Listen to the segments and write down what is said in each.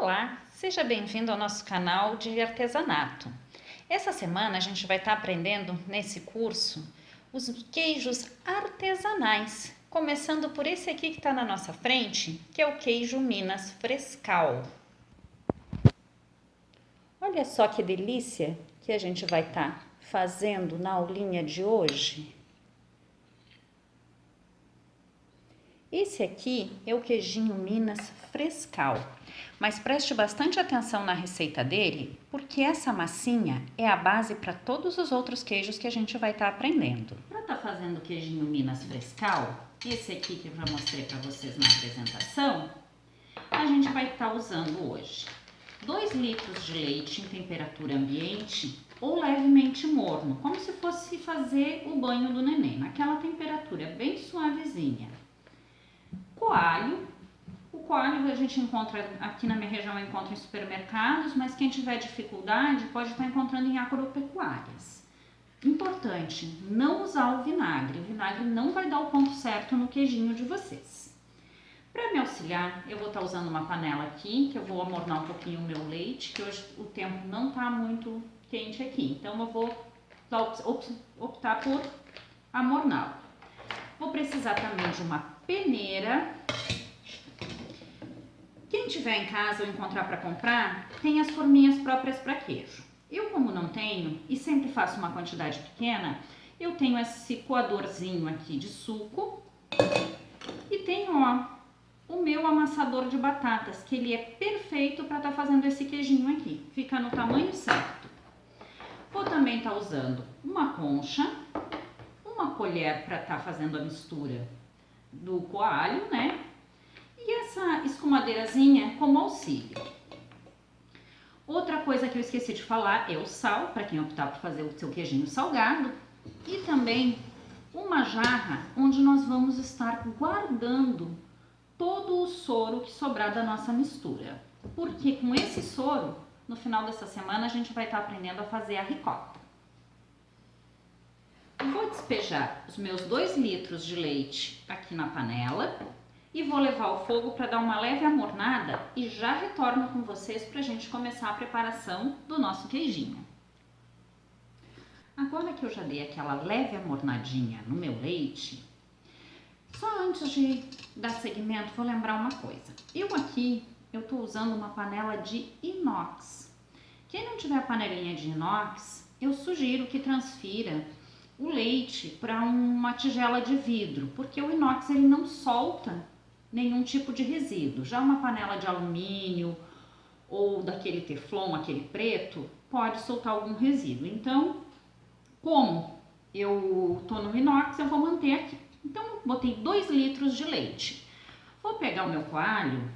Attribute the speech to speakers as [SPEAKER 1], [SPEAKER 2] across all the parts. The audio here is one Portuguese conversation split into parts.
[SPEAKER 1] Olá, seja bem-vindo ao nosso canal de artesanato. Essa semana a gente vai estar aprendendo nesse curso os queijos artesanais, começando por esse aqui que está na nossa frente, que é o queijo Minas Frescal. Olha só que delícia que a gente vai estar fazendo na aulinha de hoje. Esse aqui é o queijinho Minas Frescal, mas preste bastante atenção na receita dele, porque essa massinha é a base para todos os outros queijos que a gente vai estar aprendendo. Para estar fazendo o queijinho Minas Frescal, esse aqui que eu já mostrei para vocês na apresentação, a gente vai estar usando hoje 2 litros de leite em temperatura ambiente ou levemente morno, como se fosse fazer o banho do neném, naquela temperatura bem suavezinha. Coalho. O coalho a gente encontra, aqui na minha região eu encontro em supermercados, mas quem tiver dificuldade pode estar encontrando em agropecuárias. Importante, não usar o vinagre não vai dar o ponto certo no queijinho de vocês. Para me auxiliar, eu vou estar usando uma panela aqui, que eu vou amornar um pouquinho o meu leite, que hoje o tempo não está muito quente aqui, então eu vou optar por amorná-lo. Vou precisar também de uma peneira. Quem tiver em casa ou encontrar para comprar, tem as forminhas próprias para queijo. Eu, como não tenho e sempre faço uma quantidade pequena, eu tenho esse coadorzinho aqui de suco e tenho, ó, o meu amassador de batatas, que ele é perfeito para estar fazendo esse queijinho aqui. Fica no tamanho certo. Vou também estar usando uma concha, uma colher para estar fazendo a mistura do coalho, né? E essa escumadeirazinha como auxílio. Outra coisa que eu esqueci de falar é o sal, para quem optar por fazer o seu queijinho salgado. E também uma jarra onde nós vamos estar guardando todo o soro que sobrar da nossa mistura. Porque com esse soro, no final dessa semana, a gente vai estar aprendendo a fazer a ricota. Vou despejar os meus 2 litros de leite aqui na panela e vou levar ao fogo para dar uma leve amornada e já retorno com vocês para a gente começar a preparação do nosso queijinho. Agora que eu já dei aquela leve amornadinha no meu leite, só antes de dar seguimento vou lembrar uma coisa. Eu estou usando uma panela de inox. Quem não tiver panelinha de inox, eu sugiro que transfira o leite para uma tigela de vidro, porque o inox ele não solta nenhum tipo de resíduo. Já uma panela de alumínio ou daquele teflon, aquele preto, pode soltar algum resíduo. Então, como eu tô no inox, eu vou manter aqui. Então, botei 2 litros de leite. Vou pegar o meu coalho.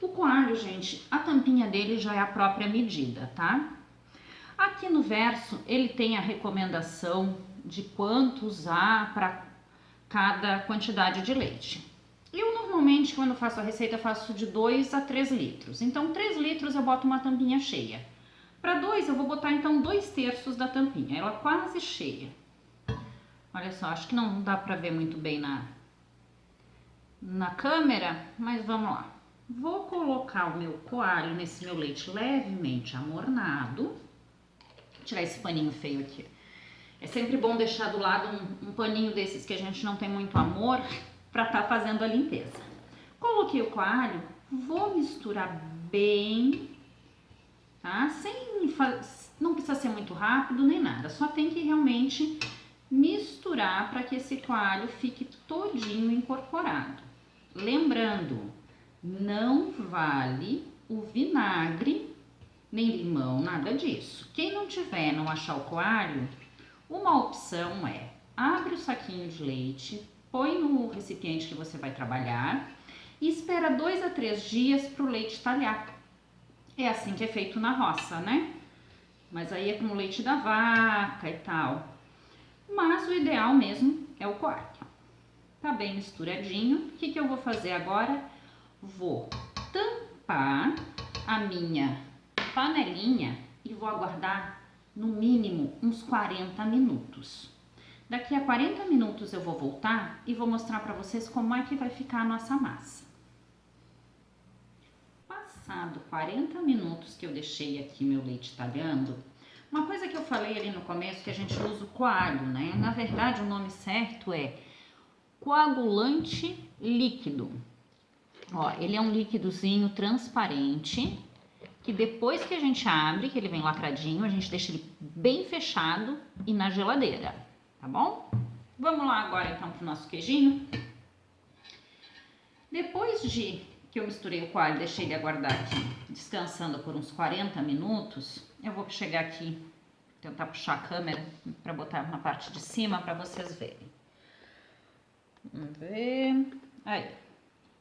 [SPEAKER 1] O coalho, gente, a tampinha dele já é a própria medida, tá? Aqui no verso, ele tem a recomendação de quanto usar para cada quantidade de leite. Eu normalmente, quando faço a receita, faço de 2 a 3 litros. Então, 3 litros eu boto uma tampinha cheia. Para 2, eu vou botar então 2/3 da tampinha, ela quase cheia. Olha só, acho que não dá para ver muito bem na câmera, mas vamos lá. Vou colocar o meu coalho nesse meu leite levemente amornado. Vou tirar esse paninho feio aqui. É sempre bom deixar do lado um paninho desses que a gente não tem muito amor para estar fazendo a limpeza. Coloquei o coalho, vou misturar bem, tá? Não precisa ser muito rápido nem nada, só tem que realmente misturar para que esse coalho fique todinho incorporado. Lembrando, não vale o vinagre nem limão, nada disso. Quem não tiver, não achar o coalho, uma opção é, abre o saquinho de leite, põe no recipiente que você vai trabalhar e espera 2 a 3 dias para o leite talhar. É assim que é feito na roça, né? Mas aí é com o leite da vaca e tal. Mas o ideal mesmo é o coalho. Tá bem misturadinho. O que eu vou fazer agora? Vou tampar a minha panelinha e vou aguardar no mínimo uns 40 minutos. Daqui a 40 minutos eu vou voltar e vou mostrar para vocês como é que vai ficar a nossa massa. passado 40 minutos que eu deixei aqui meu leite talhando, uma coisa que eu falei ali no começo que a gente usa o coalho, né? Na verdade, o nome certo é coagulante líquido. Ó, ele é um líquidozinho transparente que depois que a gente abre, que ele vem lacradinho, a gente deixa ele bem fechado e na geladeira, tá bom? Vamos lá agora então pro nosso queijinho. Depois de que eu misturei o coalho, deixei ele aguardar aqui, descansando por uns 40 minutos, eu vou chegar aqui, tentar puxar a câmera para botar na parte de cima para vocês verem. Vamos ver. Aí,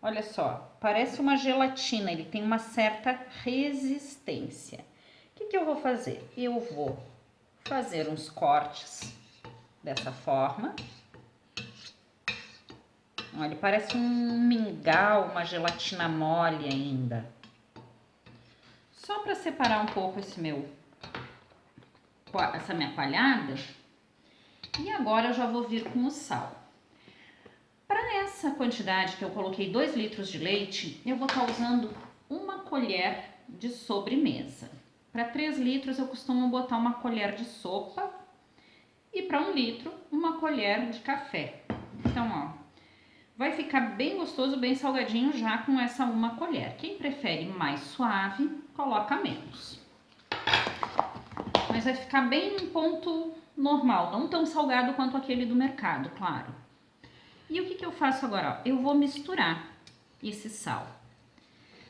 [SPEAKER 1] olha só, parece uma gelatina, ele tem uma certa resistência. O que eu vou fazer? Eu vou fazer uns cortes dessa forma. Olha, ele parece um mingau, uma gelatina mole ainda. Só para separar um pouco essa minha coalhada. E agora eu já vou vir com o sal. Para essa quantidade que eu coloquei 2 litros de leite, eu vou estar usando 1 colher de sobremesa. Para 3 litros eu costumo botar 1 colher de sopa e para 1 litro 1 colher de café. Então, ó, vai ficar bem gostoso, bem salgadinho já com essa 1 colher. Quem prefere mais suave, coloca menos. Mas vai ficar bem um ponto normal, não tão salgado quanto aquele do mercado, claro. E o que eu faço agora? Ó, eu vou misturar esse sal.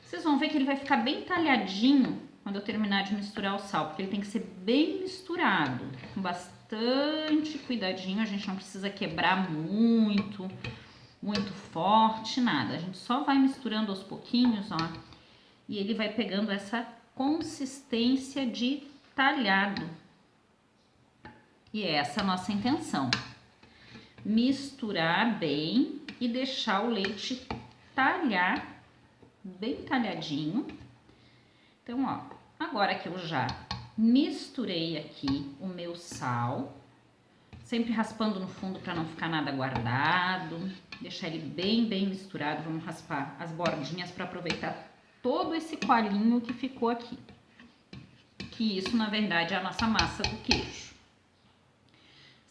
[SPEAKER 1] Vocês vão ver que ele vai ficar bem talhadinho quando eu terminar de misturar o sal, porque ele tem que ser bem misturado, com bastante cuidadinho, a gente não precisa quebrar muito forte, nada. A gente só vai misturando aos pouquinhos, ó, e ele vai pegando essa consistência de talhado. E é essa a nossa intenção. Misturar bem e deixar o leite talhar bem talhadinho. Então, ó, agora que eu já misturei aqui o meu sal, sempre raspando no fundo para não ficar nada guardado, deixar ele bem misturado. Vamos raspar as bordinhas para aproveitar todo esse coalhinho que ficou aqui. Que isso, na verdade, é a nossa massa do queijo.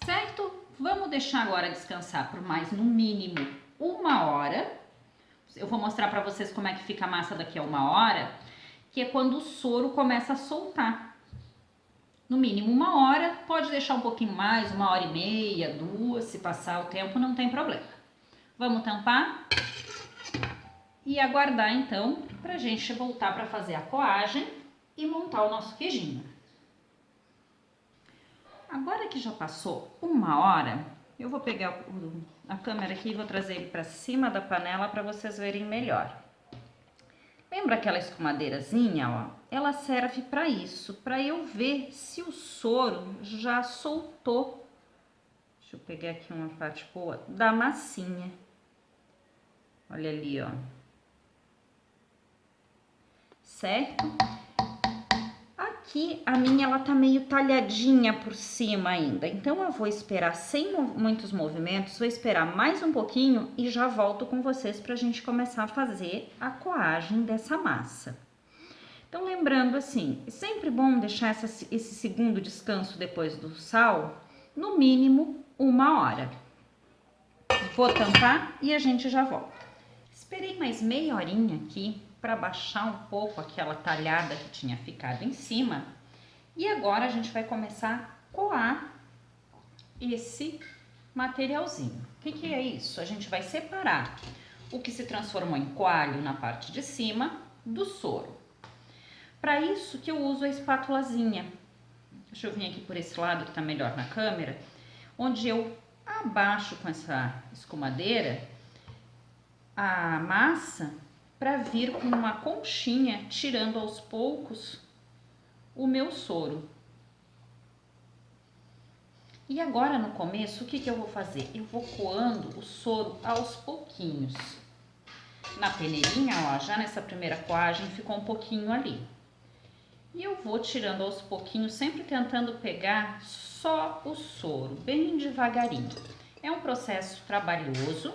[SPEAKER 1] Certo? Vamos deixar agora descansar por mais, no mínimo, 1 hora. Eu vou mostrar para vocês como é que fica a massa daqui a 1 hora, que é quando o soro começa a soltar. No mínimo 1 hora, pode deixar um pouquinho mais, 1h30, 2, se passar o tempo, não tem problema. Vamos tampar e aguardar então pra gente voltar para fazer a coagem e montar o nosso queijinho. Agora que já passou 1 hora, eu vou pegar a câmera aqui e vou trazer ele para cima da panela para vocês verem melhor. Lembra aquela escumadeirazinha, ó? Ela serve para isso, para eu ver se o soro já soltou. Deixa eu pegar aqui uma parte boa da massinha. Olha ali, ó. Certo? Aqui a minha ela tá meio talhadinha por cima ainda, então eu vou esperar sem muitos movimentos, vou esperar mais um pouquinho e já volto com vocês pra gente começar a fazer a coagem dessa massa. Então lembrando assim, é sempre bom deixar esse segundo descanso depois do sal, no mínimo 1 hora. Vou tampar e a gente já volta. Esperei mais meia horinha aqui para baixar um pouco aquela talhada que tinha ficado em cima. E agora a gente vai começar a coar esse materialzinho. O que é isso? A gente vai separar o que se transformou em coalho na parte de cima do soro. Para isso que eu uso a espátulazinha. Deixa eu vir aqui por esse lado que tá melhor na câmera, onde eu abaixo com essa escumadeira a massa para vir com uma conchinha, tirando aos poucos o meu soro. E agora no começo, o que eu vou fazer? Eu vou coando o soro aos pouquinhos. Na peneirinha, ó, já nessa primeira coagem ficou um pouquinho ali. E eu vou tirando aos pouquinhos, sempre tentando pegar só o soro, bem devagarinho. É um processo trabalhoso,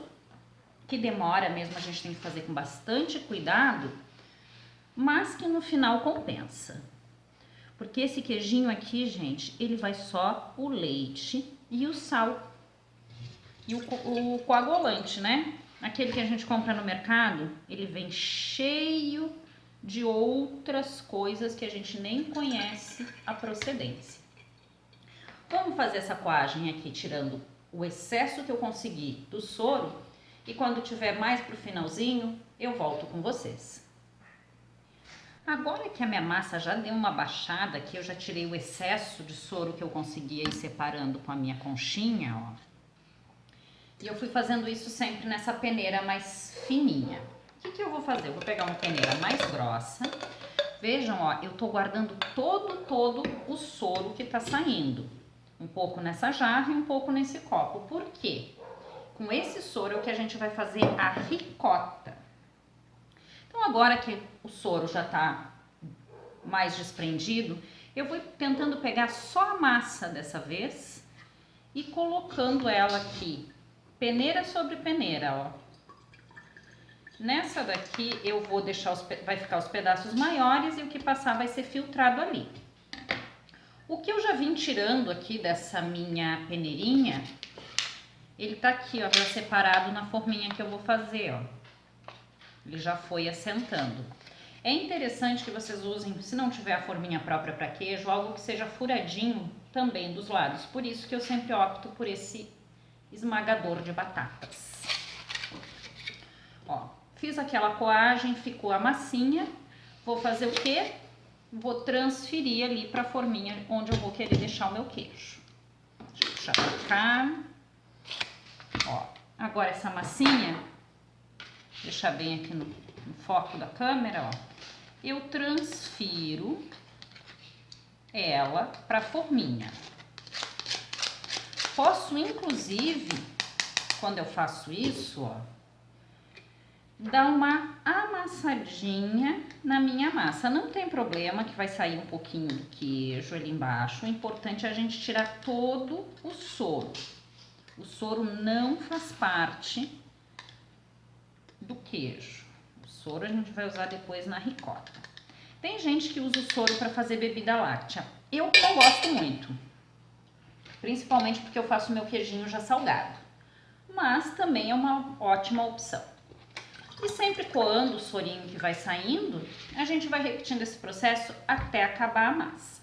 [SPEAKER 1] que demora mesmo, a gente tem que fazer com bastante cuidado, mas mas que no final compensa. Porque esse queijinho aqui, gente, ele vai só o leite e o sal. E o coagulante, né? Aquele que a gente compra no mercado, ele vem cheio de outras coisas que a gente nem conhece a procedência. Vamos fazer essa coagem aqui, tirando o excesso que eu consegui do soro. E quando tiver mais pro finalzinho, eu volto com vocês. Agora que a minha massa já deu uma baixada, que eu já tirei o excesso de soro que eu consegui ir separando com a minha conchinha, ó. E eu fui fazendo isso sempre nessa peneira mais fininha. O que eu vou fazer? Eu vou pegar uma peneira mais grossa. Vejam, ó, eu tô guardando todo o soro que tá saindo. Um pouco nessa jarra e um pouco nesse copo. Por quê? Com esse soro é o que a gente vai fazer a ricota. Então, agora que o soro já tá mais desprendido, eu vou tentando pegar só a massa dessa vez e colocando ela aqui, peneira sobre peneira, ó. Nessa daqui eu vou deixar, vai ficar os pedaços maiores e o que passar vai ser filtrado ali. O que eu já vim tirando aqui dessa minha peneirinha, ele tá aqui, ó, já separado na forminha que eu vou fazer, ó. Ele já foi assentando. É interessante que vocês usem, se não tiver a forminha própria para queijo, algo que seja furadinho também dos lados. Por isso que eu sempre opto por esse esmagador de batatas. Ó, fiz aquela coagem, ficou a massinha. Vou fazer o quê? Vou transferir ali para a forminha onde eu vou querer deixar o meu queijo. Deixa eu puxar pra cá. Ó, agora essa massinha, deixar bem aqui no foco da câmera, ó. Eu transfiro ela para a forminha. Posso, inclusive, quando eu faço isso, ó, dar uma amassadinha na minha massa. Não tem problema que vai sair um pouquinho do queijo ali embaixo. O importante é a gente tirar todo o soro. O soro não faz parte do queijo. O soro a gente vai usar depois na ricota. Tem gente que usa o soro para fazer bebida láctea. Eu não gosto muito, principalmente porque eu faço meu queijinho já salgado. Mas também é uma ótima opção. E sempre coando o sorinho que vai saindo, a gente vai repetindo esse processo até acabar a massa.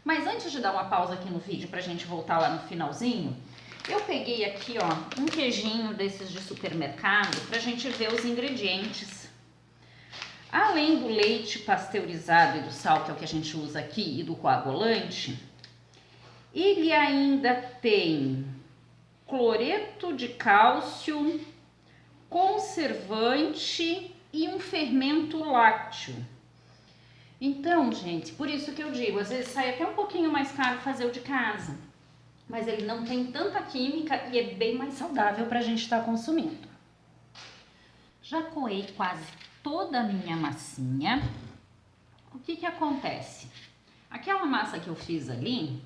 [SPEAKER 1] Mas antes de dar uma pausa aqui no vídeo pra gente voltar lá no finalzinho, eu peguei aqui, ó, um queijinho desses de supermercado pra gente ver os ingredientes. Além do leite pasteurizado e do sal, que é o que a gente usa aqui, e do coagulante, ele ainda tem cloreto de cálcio, conservante e um fermento lácteo. Então, gente, por isso que eu digo, às vezes sai até um pouquinho mais caro fazer o de casa, mas ele não tem tanta química e é bem mais saudável para a gente estar consumindo. Já coei quase toda a minha massinha. O que acontece? Aquela massa que eu fiz ali,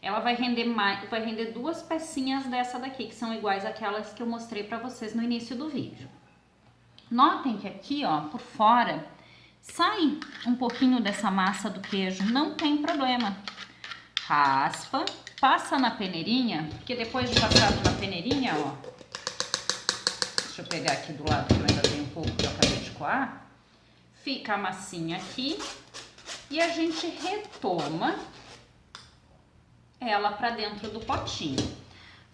[SPEAKER 1] ela vai render duas pecinhas dessa daqui, que são iguais àquelas que eu mostrei para vocês no início do vídeo. Notem que aqui, ó, por fora, sai um pouquinho dessa massa do queijo, não tem problema. Raspa, passa na peneirinha, porque depois de passado na peneirinha, ó, deixa eu pegar aqui do lado que eu ainda tenho um pouco que eu acabei de coar, fica a massinha aqui e a gente retoma ela para dentro do potinho.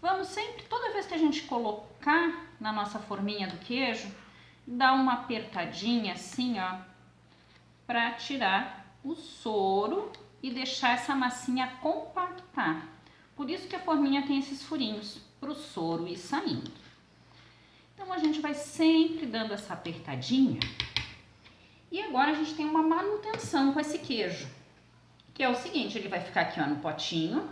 [SPEAKER 1] Vamos sempre, toda vez que a gente colocar na nossa forminha do queijo, dar uma apertadinha assim, ó, para tirar o soro e deixar essa massinha compactar. Por isso que a forminha tem esses furinhos, para o soro ir saindo. Então a gente vai sempre dando essa apertadinha. E agora a gente tem uma manutenção com esse queijo, que é o seguinte, ele vai ficar aqui, ó, no potinho.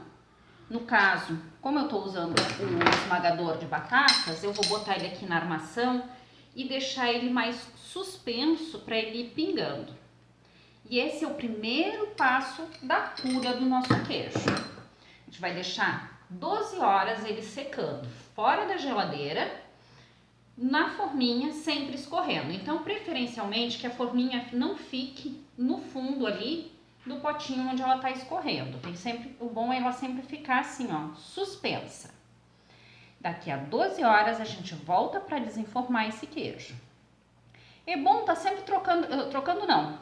[SPEAKER 1] No caso, como eu tô usando o esmagador de batatas, eu vou botar ele aqui na armação e deixar ele mais suspenso para ele ir pingando. E esse é o primeiro passo da cura do nosso queijo. A gente vai deixar 12 horas ele secando fora da geladeira na forminha, sempre escorrendo. Então, preferencialmente, que a forminha não fique no fundo ali do potinho onde ela tá escorrendo. O bom é ela sempre ficar assim, ó, suspensa. Daqui a 12 horas a gente volta para desenformar esse queijo. É bom tá sempre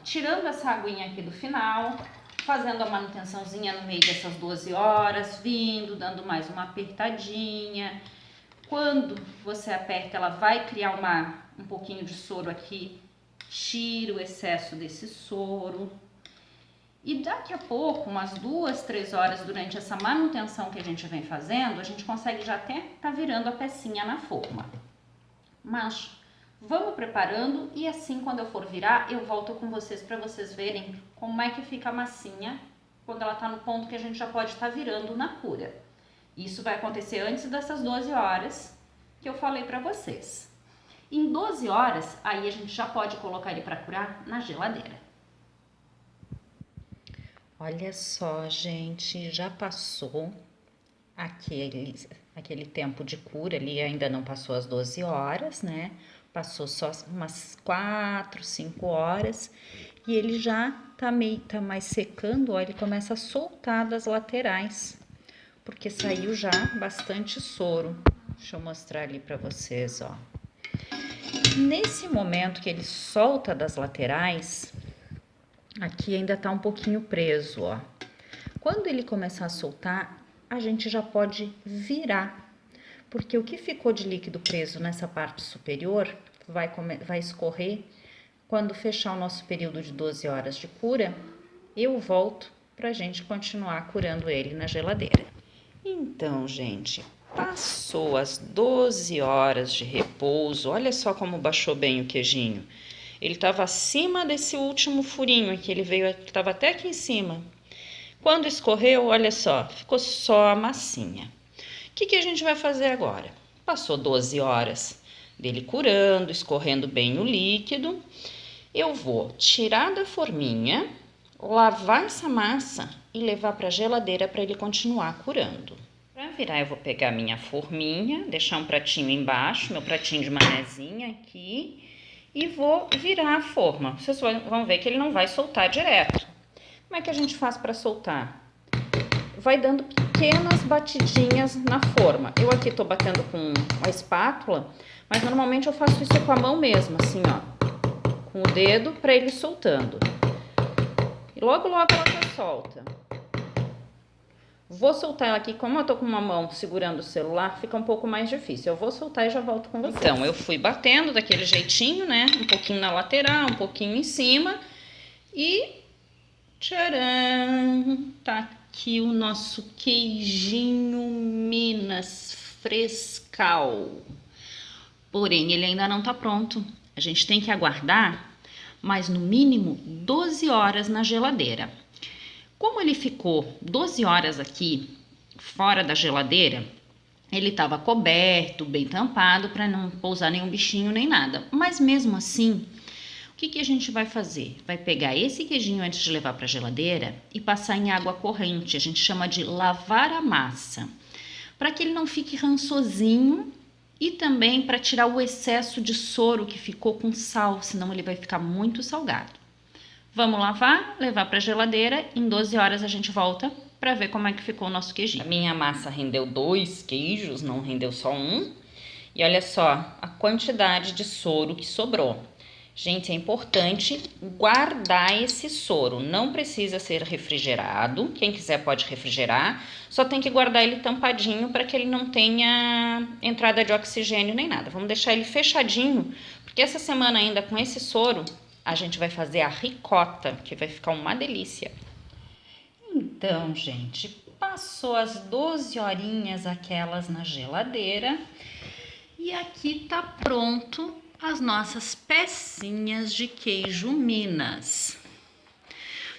[SPEAKER 1] tirando essa aguinha aqui do final, fazendo a manutençãozinha no meio dessas 12 horas, vindo, dando mais uma apertadinha. Quando você aperta, ela vai criar um pouquinho de soro aqui, tira o excesso desse soro. E daqui a pouco, umas 2, 3 horas durante essa manutenção que a gente vem fazendo, a gente consegue já até tá virando a pecinha na forma. Mas vamos preparando e assim quando eu for virar, eu volto com vocês para vocês verem como é que fica a massinha quando ela tá no ponto que a gente já pode estar virando na cura. Isso vai acontecer antes dessas 12 horas que eu falei para vocês. Em 12 horas, aí a gente já pode colocar ele para curar na geladeira. Olha só, gente, já passou aquele tempo de cura ali, ainda não passou as 12 horas, né? Passou só umas 4, 5 horas e ele já tá mais secando, ó, ele começa a soltar das laterais, porque saiu já bastante soro. Deixa eu mostrar ali para vocês, ó. Nesse momento que ele solta das laterais, aqui ainda tá um pouquinho preso, ó. Quando ele começar a soltar, a gente já pode virar, porque o que ficou de líquido preso nessa parte superior vai escorrer. Quando fechar o nosso período de 12 horas de cura, eu volto pra gente continuar curando ele na geladeira. Então, gente, passou as 12 horas de repouso, olha só como baixou bem o queijinho. Ele estava acima desse último furinho aqui, ele estava até aqui em cima. Quando escorreu, olha só, ficou só a massinha. O que a gente vai fazer agora? Passou 12 horas dele curando, escorrendo bem o líquido. Eu vou tirar da forminha, lavar essa massa e levar para a geladeira para ele continuar curando. Para virar, eu vou pegar minha forminha, deixar um pratinho embaixo, meu pratinho de manezinha aqui, e vou virar a forma. Vocês vão ver que ele não vai soltar direto. Como é que a gente faz para soltar? Vai dando pequenas batidinhas na forma. Eu aqui tô batendo com a espátula, mas normalmente eu faço isso com a mão mesmo, assim, ó, com o dedo para ele soltando. E logo ela já solta. Vou soltar ela aqui, como eu tô com uma mão segurando o celular, fica um pouco mais difícil. Eu vou soltar e já volto com vocês. Então, eu fui batendo daquele jeitinho, né? Um pouquinho na lateral, um pouquinho em cima. E tcharam! Tá aqui o nosso queijinho Minas frescal. Porém, ele ainda não tá pronto. A gente tem que aguardar mais no mínimo 12 horas na geladeira. Como ele ficou 12 horas aqui fora da geladeira, ele estava coberto, bem tampado para não pousar nenhum bichinho nem nada. Mas mesmo assim, o que a gente vai fazer? Vai pegar esse queijinho antes de levar para a geladeira e passar em água corrente. A gente chama de lavar a massa, para que ele não fique rançosinho e também para tirar o excesso de soro que ficou com sal, senão ele vai ficar muito salgado. Vamos lavar, levar para a geladeira, em 12 horas a gente volta para ver como é que ficou o nosso queijinho. A minha massa rendeu 2 queijos, não rendeu só um. E olha só a quantidade de soro que sobrou. Gente, é importante guardar esse soro, não precisa ser refrigerado, quem quiser pode refrigerar, só tem que guardar ele tampadinho para que ele não tenha entrada de oxigênio nem nada. Vamos deixar ele fechadinho, porque essa semana ainda com esse soro, a gente vai fazer a ricota, que vai ficar uma delícia. Então, gente, passou as 12 horinhas aquelas na geladeira e aqui tá pronto as nossas pecinhas de queijo Minas.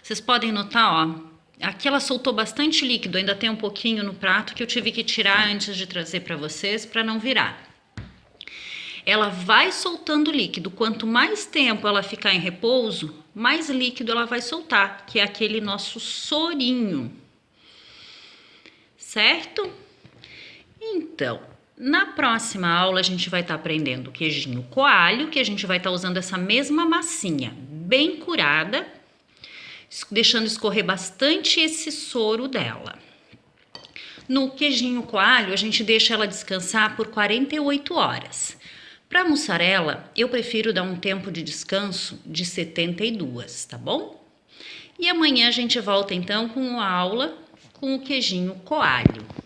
[SPEAKER 1] Vocês podem notar, ó, aqui ela soltou bastante líquido, ainda tem um pouquinho no prato que eu tive que tirar antes de trazer para vocês para não virar. Ela vai soltando líquido. Quanto mais tempo ela ficar em repouso, mais líquido ela vai soltar, que é aquele nosso sorinho. Certo? Então, Na próxima aula a gente vai estar aprendendo queijinho coalho, que a gente vai estar usando essa mesma massinha, bem curada, deixando escorrer bastante esse soro dela. No queijinho coalho, a gente deixa ela descansar por 48 horas. Para mussarela, eu prefiro dar um tempo de descanso de 72, tá bom? E amanhã a gente volta então com a aula com o queijinho coalho.